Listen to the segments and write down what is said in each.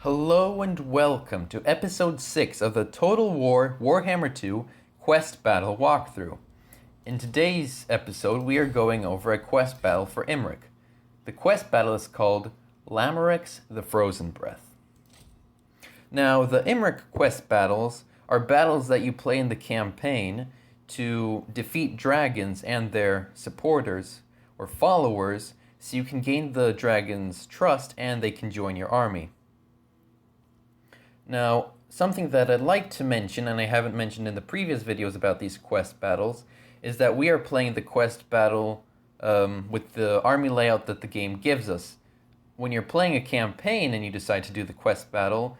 Hello and welcome to episode 6 of the Total War Warhammer 2 Quest Battle walkthrough. In today's episode we are going over a quest battle for Imrik. The quest battle is called Lamoureux the Frozen Breath. Now the Imrik quest battles are battles that you play in the campaign to defeat dragons and their supporters or followers so you can gain the dragons' trust and they can join your army. Now, something that I'd like to mention, and I haven't mentioned in the previous videos about these quest battles, is that we are playing the quest battle with the army layout that the game gives us. When you're playing a campaign and you decide to do the quest battle,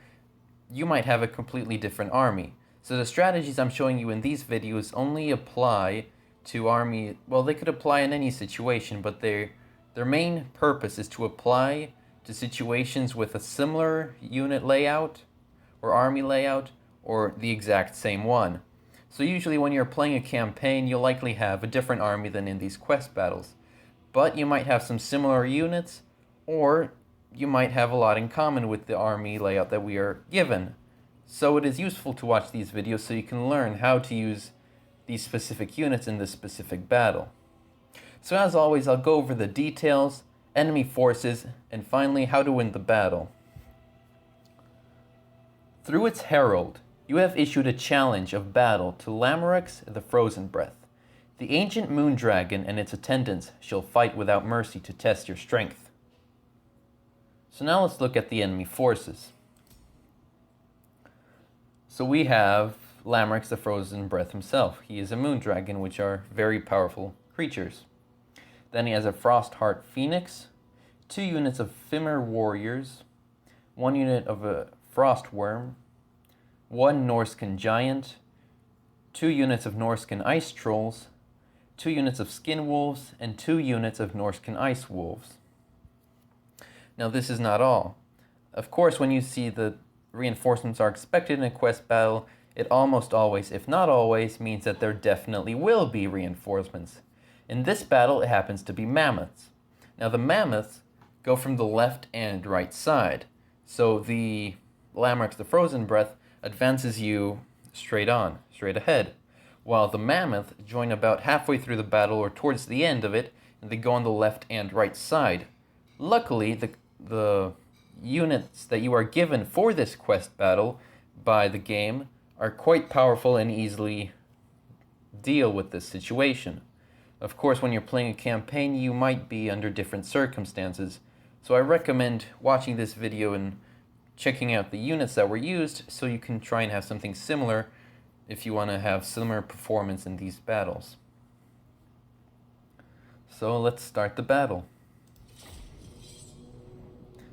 you might have a completely different army. So the strategies I'm showing you in these videos only apply to army, well, they could apply in any situation, but their main purpose is to apply to situations with a similar unit layout or army layout, or the exact same one. So usually when you're playing a campaign, you'll likely have a different army than in these quest battles. But you might have some similar units, or you might have a lot in common with the army layout that we are given. So it is useful to watch these videos so you can learn how to use these specific units in this specific battle. So as always, I'll go over the details, enemy forces, and finally how to win the battle. Through its herald, you have issued a challenge of battle to Lamoureux the Frozen Breath. The ancient moon dragon and its attendants shall fight without mercy to test your strength. So now let's look at the enemy forces. So we have Lamoureux the Frozen Breath himself. He is a moon dragon, which are very powerful creatures. Then he has a Frostheart Phoenix, 2 units of Fimir Warriors, 1 unit of a Frostworm, 1 Norscan Giant, 2 units of Norscan Ice Trolls, 2 units of Skin Wolves, and 2 units of Norscan Ice Wolves. Now this is not all. Of course, when you see the reinforcements are expected in a quest battle, it almost always, if not always, means that there definitely will be reinforcements. In this battle, it happens to be mammoths. Now the mammoths go from the left and right side, so the Lamoureux the Frozen Breath advances you straight ahead, while the mammoth join about halfway through the battle or towards the end of it, and they go on the left and right side. Luckily, the units that you are given for this quest battle by the game are quite powerful and easily deal with this situation. Of course, when you're playing a campaign, you might be under different circumstances, so I recommend watching this video and checking out the units that were used so you can try and have something similar if you want to have similar performance in these battles. So let's start the battle.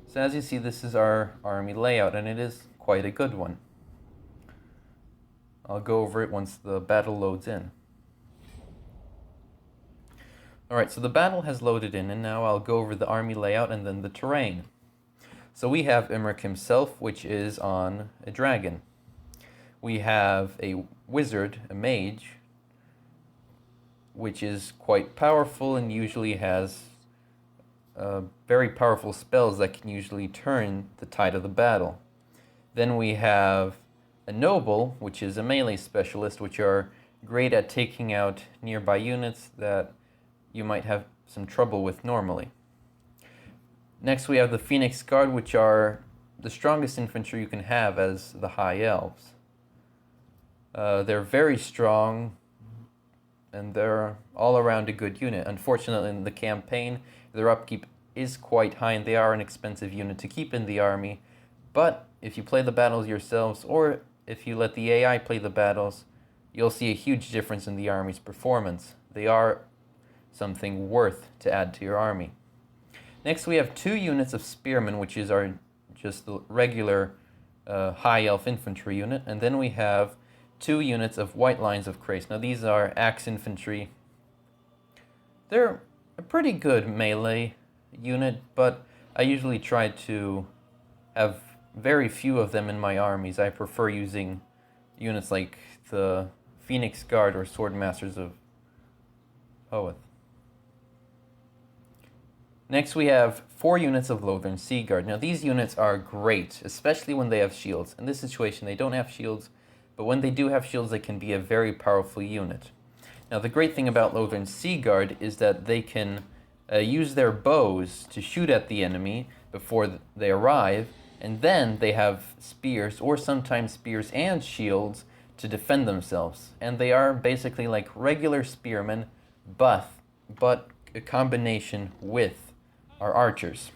So as you see, this is our army layout, and it is quite a good one. I'll go over it once the battle loads in. Alright, so the battle has loaded in, and now I'll go over the army layout and then the terrain. So we have Imrik himself, which is on a dragon. We have a wizard, a mage, which is quite powerful and usually has very powerful spells that can usually turn the tide of the battle. Then we have a noble, which is a melee specialist, which are great at taking out nearby units that you might have some trouble with normally. Next we have the Phoenix Guard, which are the strongest infantry you can have as the High Elves. They're very strong, and they're all around a good unit. Unfortunately, in the campaign, their upkeep is quite high, and they are an expensive unit to keep in the army. But if you play the battles yourselves, or if you let the AI play the battles, you'll see a huge difference in the army's performance. They are something worth to add to your army. Next we have 2 units of Spearmen, which is our just the regular High Elf infantry unit, and then we have 2 units of White Lines of Crace. Now these are axe infantry. They're a pretty good melee unit, but I usually try to have very few of them in my armies. I prefer using units like the Phoenix Guard or Sword Masters of Hoeth. Next we have 4 units of Lothern Sea Guard. Now these units are great, especially when they have shields. In this situation they don't have shields, but when they do have shields they can be a very powerful unit. Now the great thing about Lothern Sea Guard is that they can use their bows to shoot at the enemy before they arrive, and then they have spears, or sometimes spears and shields, to defend themselves. And they are basically like regular spearmen, but a combination with our archers.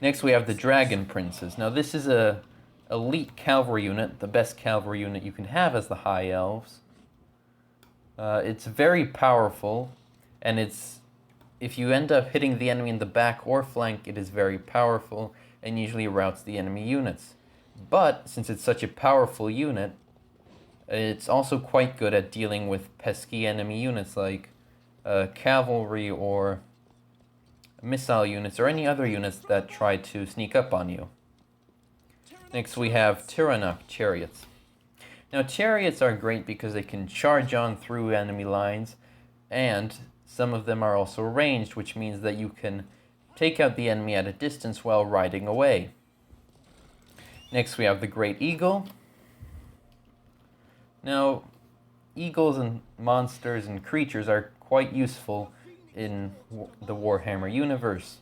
Next we have the Dragon Princes. Now this is a elite cavalry unit, the best cavalry unit you can have as the High Elves. It's very powerful, and if you end up hitting the enemy in the back or flank, it is very powerful and usually routs the enemy units. But since it's such a powerful unit, it's also quite good at dealing with pesky enemy units like cavalry or missile units or any other units that try to sneak up on you. Next we have Tyrannok chariots. Now chariots are great because they can charge on through enemy lines, and some of them are also ranged, which means that you can take out the enemy at a distance while riding away. Next we have the Great Eagle. Now, eagles and monsters and creatures are quite useful in the Warhammer universe.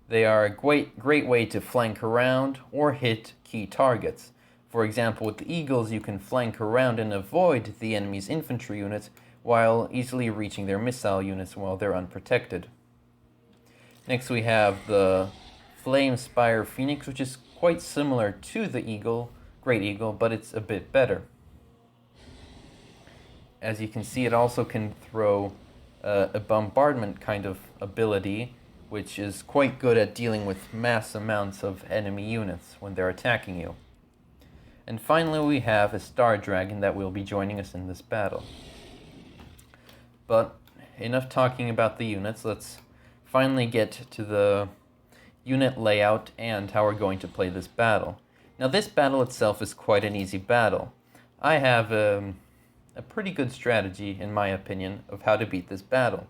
They are a great way to flank around or hit key targets. For example, with the eagles you can flank around and avoid the enemy's infantry units while easily reaching their missile units while they're unprotected. Next we have the Flame Spire Phoenix, which is quite similar to the Great Eagle, but it's a bit better. As you can see, it also can throw a bombardment kind of ability, which is quite good at dealing with mass amounts of enemy units when they're attacking you. And finally we have a Star Dragon that will be joining us in this battle. But enough talking about the units, let's finally get to the unit layout and how we're going to play this battle. Now this battle itself is quite an easy battle. I have a pretty good strategy, in my opinion, of how to beat this battle.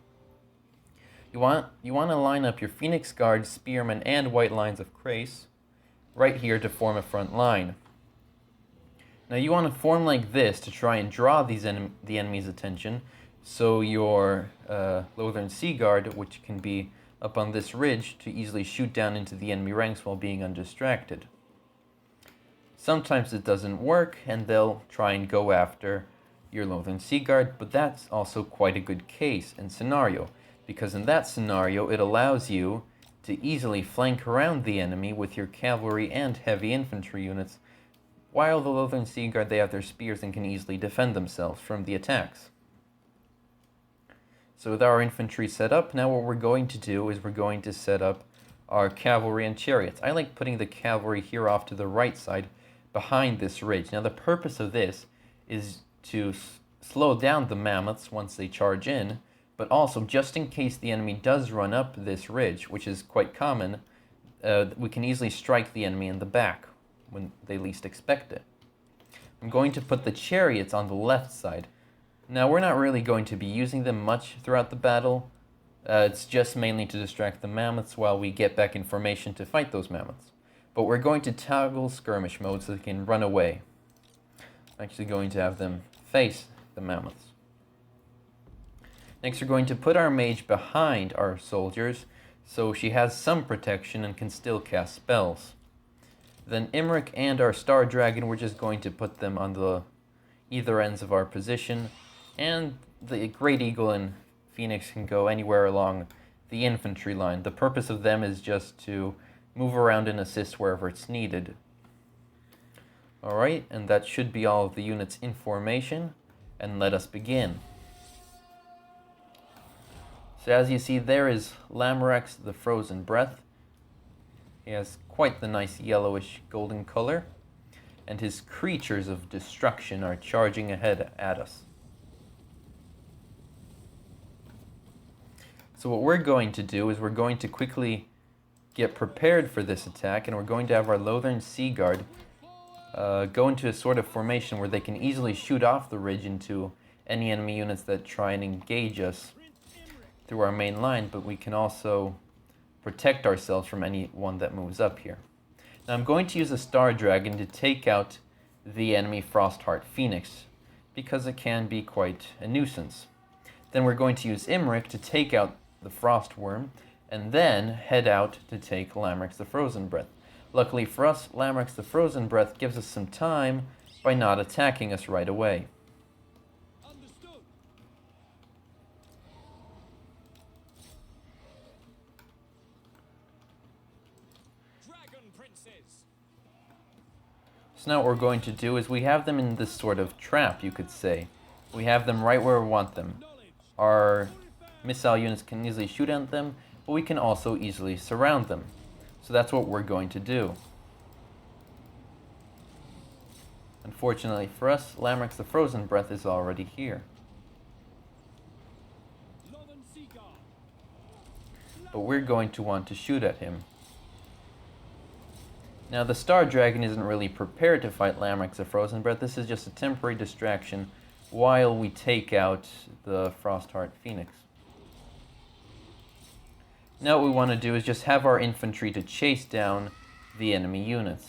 You want to line up your Phoenix Guard, Spearmen, and White Lines of Crace right here to form a front line. Now you want to form like this to try and draw the enemy's attention, so your Lothern Sea Guard, which can be up on this ridge, to easily shoot down into the enemy ranks while being undistracted. Sometimes it doesn't work, and they'll try and go after your Lothern Sea Guard, but that's also quite a good case and scenario, because in that scenario it allows you to easily flank around the enemy with your cavalry and heavy infantry units, while the Lothern Sea Guard, they have their spears and can easily defend themselves from the attacks. So with our infantry set up, now what we're going to do is we're going to set up our cavalry and chariots. I like putting the cavalry here off to the right side behind this ridge. Now the purpose of this is to slow down the mammoths once they charge in, but also just in case the enemy does run up this ridge, which is quite common, we can easily strike the enemy in the back when they least expect it. I'm going to put the chariots on the left side. Now we're not really going to be using them much throughout the battle. It's just mainly to distract the mammoths while we get back in formation to fight those mammoths. But we're going to toggle skirmish mode so they can run away. I'm actually going to have them face the mammoths. Next we're going to put our mage behind our soldiers so she has some protection and can still cast spells. Then Imrik and our Star Dragon, we're just going to put them on the either ends of our position, and the Great Eagle and Phoenix can go anywhere along the infantry line. The purpose of them is just to move around and assist wherever it's needed. Alright, and that should be all of the units in formation, and let us begin. So as you see, there is Lamoureux, the Frozen Breath. He has quite the nice yellowish golden color, and his creatures of destruction are charging ahead at us. So what we're going to do is we're going to quickly get prepared for this attack, and we're going to have our Lothern Sea Guard go into a sort of formation where they can easily shoot off the ridge into any enemy units that try and engage us. through our main line, but we can also protect ourselves from anyone that moves up here. Now I'm going to use a Star Dragon to take out the enemy Frostheart Phoenix, because it can be quite a nuisance. Then we're going to use Imrik to take out the Frost Worm, and then head out to take Lamoureux the Frozen Breath. Luckily for us, Lamoureux the Frozen Breath gives us some time by not attacking us right away. Understood. Dragon Princes. So now what we're going to do is we have them in this sort of trap, you could say. We have them right where we want them. Our missile units can easily shoot at them, but we can also easily surround them. So that's what we're going to do. Unfortunately for us, Lamoureux the Frozen Breath is already here. But we're going to want to shoot at him. Now the Star Dragon isn't really prepared to fight Lamoureux the Frozen Breath. This is just a temporary distraction while we take out the Frostheart Phoenix. Now what we want to do is just have our infantry to chase down the enemy units.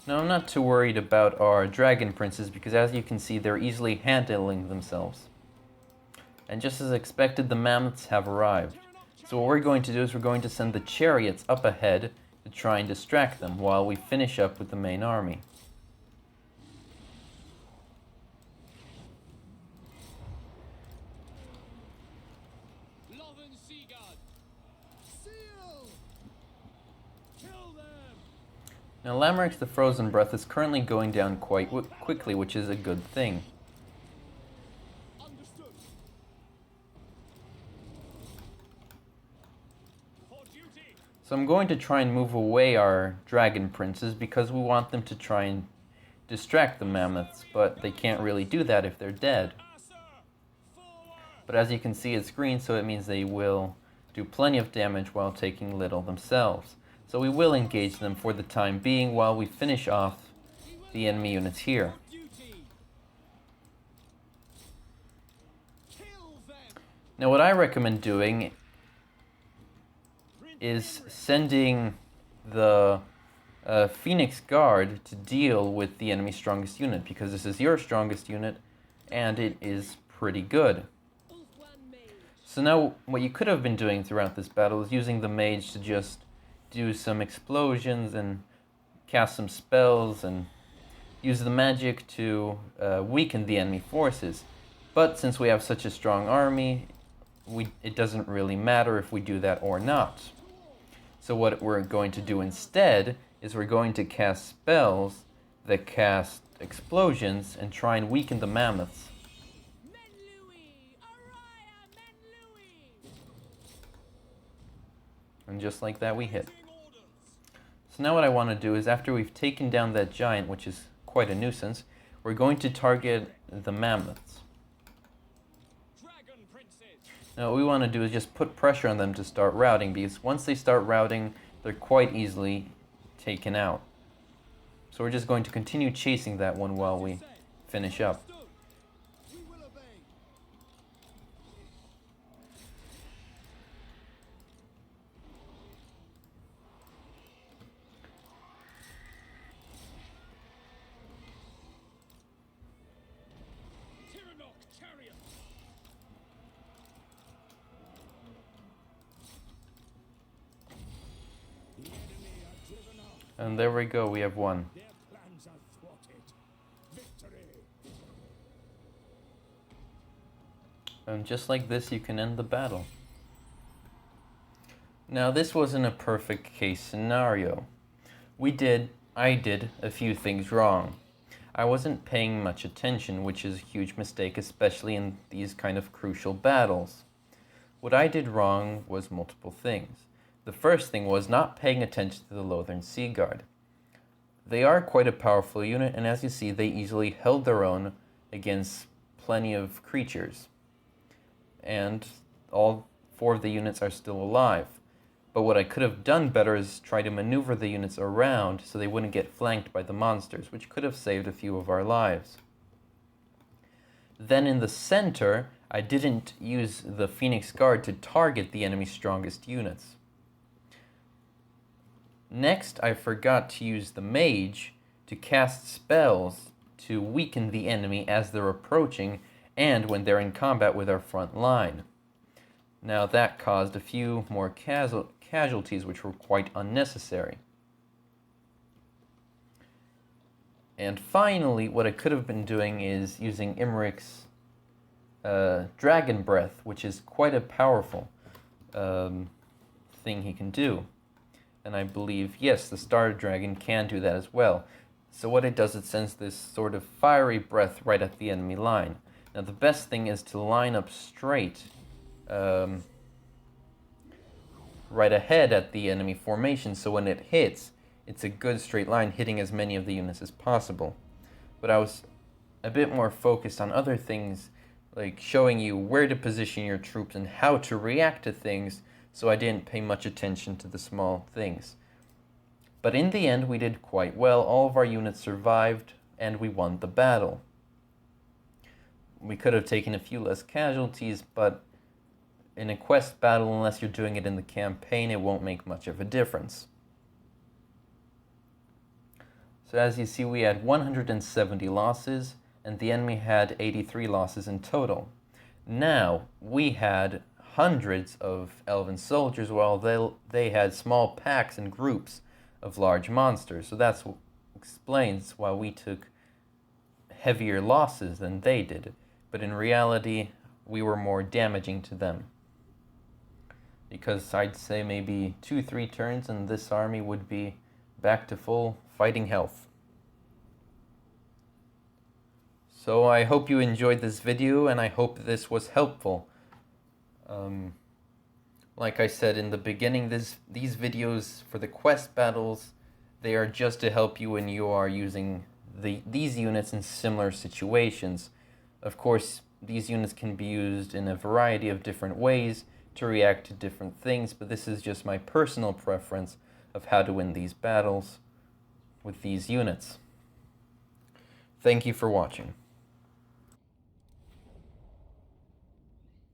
Now I'm not too worried about our Dragon Princes because as you can see they're easily handling themselves. And just as expected, the Mammoths have arrived. So what we're going to do is we're going to send the Chariots up ahead to try and distract them while we finish up with the main army. Now Lamoureux the Frozen Breath is currently going down quite quickly, which is a good thing. So I'm going to try and move away our Dragon Princes because we want them to try and distract the Mammoths, but they can't really do that if they're dead. But as you can see, it's green, so it means they will do plenty of damage while taking little themselves. So we will engage them for the time being while we finish off the enemy units here. Now what I recommend doing is sending the Phoenix Guard to deal with the enemy's strongest unit, because this is your strongest unit and it is pretty good. So now what you could have been doing throughout this battle is using the mage to just do some explosions and cast some spells and use the magic to weaken the enemy forces. But since we have such a strong army, it doesn't really matter if we do that or not. So what we're going to do instead is we're going to cast spells that cast explosions and try and weaken the Mammoths. And just like that we hit. So now what I want to do is after we've taken down that giant, which is quite a nuisance, we're going to target the Mammoths. Now what we want to do is just put pressure on them to start routing, because once they start routing, they're quite easily taken out. So we're just going to continue chasing that one while we finish up. And there we go, we have won. And just like this, you can end the battle. Now, this wasn't a perfect case scenario. I did a few things wrong. I wasn't paying much attention, which is a huge mistake, especially in these kind of crucial battles. What I did wrong was multiple things. The first thing was not paying attention to the Lothern Sea Guard. They are quite a powerful unit, and as you see, they easily held their own against plenty of creatures. And all 4 of the units are still alive. But what I could have done better is try to maneuver the units around so they wouldn't get flanked by the monsters, which could have saved a few of our lives. Then in the center, I didn't use the Phoenix Guard to target the enemy's strongest units. Next, I forgot to use the Mage to cast spells to weaken the enemy as they're approaching and when they're in combat with our front line. Now that caused a few more casualties, which were quite unnecessary. And finally, what I could have been doing is using Imrik's Dragon Breath, which is quite a powerful thing he can do. And I believe, yes, the Star Dragon can do that as well. So what it does, it sends this sort of fiery breath right at the enemy line. Now the best thing is to line up straight, right ahead at the enemy formation, so when it hits, it's a good straight line hitting as many of the units as possible. But I was a bit more focused on other things, like showing you where to position your troops and how to react to things, so I didn't pay much attention to the small things. But in the end, we did quite well. All of our units survived, and we won the battle. We could have taken a few less casualties, but in a quest battle, unless you're doing it in the campaign, it won't make much of a difference. So as you see, we had 170 losses, and the enemy had 83 losses in total. Now, we had hundreds of elven soldiers, while they had small packs and groups of large monsters. So that explains why we took heavier losses than they did. But in reality, we were more damaging to them. Because I'd say maybe 2-3 turns and this army would be back to full fighting health. So I hope you enjoyed this video, and I hope this was helpful. Like I said in the beginning, these videos for the quest battles, they are just to help you when you are using these units in similar situations. Of course, these units can be used in a variety of different ways to react to different things, but this is just my personal preference of how to win these battles with these units. Thank you for watching.